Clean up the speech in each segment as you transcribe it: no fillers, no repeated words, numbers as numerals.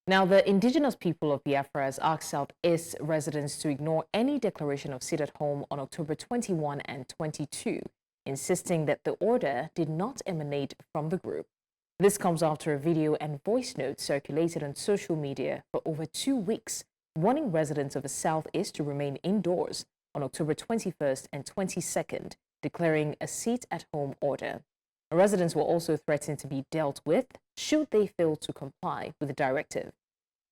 Now, the indigenous people of Biafra has asked Southeast residents to ignore any declaration of sit at home on October 21 and 22, insisting that the order did not emanate from the group. This comes after a video and voice note circulated on social media for over 2 weeks, warning residents of the Southeast to remain indoors on October 21st and 22nd, declaring a sit at home order. Residents were also threatened to be dealt with should they fail to comply with the directive.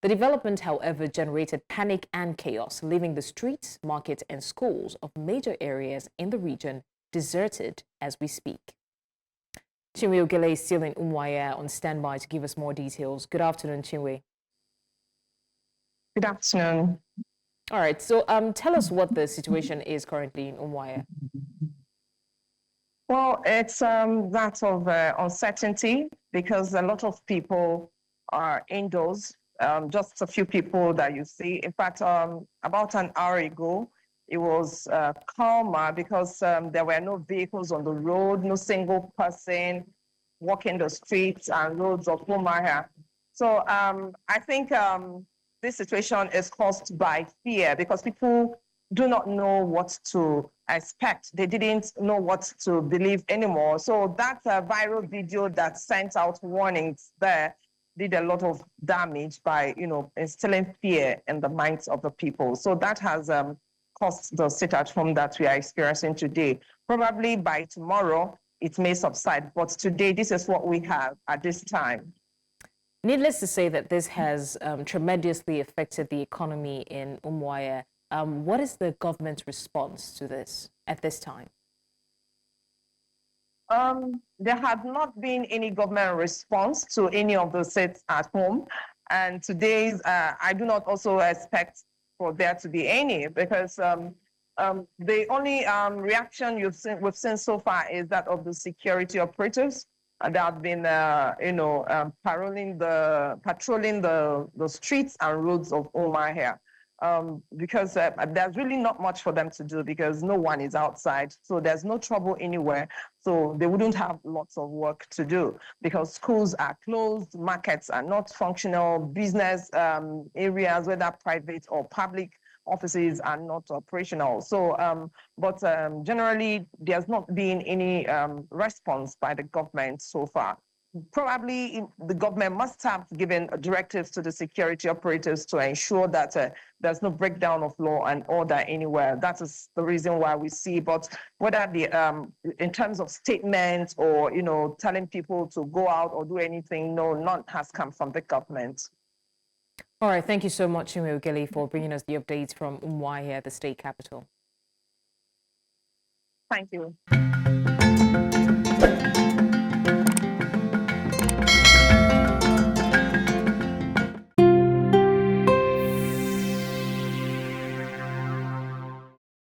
The development, however, generated panic and chaos, leaving the streets, markets, and schools of major areas in the region deserted as we speak. Chinwe Ogele is still in Umuahia on standby to give us more details. Good afternoon, Chinwe. Good afternoon. All right, so tell us what the situation is currently in Umuahia. Well, it's that of uncertainty because a lot of people are indoors. Just a few people that you see. In fact, about an hour ago, it was calmer because there were no vehicles on the road, no single person walking the streets and roads of Umuahia. So I think this situation is caused by fear because people do not know what to expect. They didn't know what to believe anymore. So that viral video that sent out warnings there did a lot of damage by, instilling fear in the minds of the people. So that has caused the sit-at-home that we are experiencing today. Probably by tomorrow, it may subside. But today, this is what we have at this time. Needless to say that this has tremendously affected the economy in Umuahia. What is the government's response to this at this time? There had not been any government response to any of the sits at home. And today's, I do not also expect for there to be any because the only reaction we've seen so far is that of the security operatives that have been, patrolling the streets and roads of Umuahia. Because there's really not much for them to do because no one is outside. So there's no trouble anywhere. So they wouldn't have lots of work to do because schools are closed, markets are not functional, business areas, whether private or public offices are not operational. So, but generally, there's not been any response by the government so far. Probably the government must have given directives to the security operators to ensure that there's no breakdown of law and order anywhere. That is the reason why we see. But whether in terms of statements or telling people to go out or do anything, no, none has come from the government. All right, thank you so much, Chinwe Ogele, for bringing us the updates from Umuahia, the state capital. Thank you.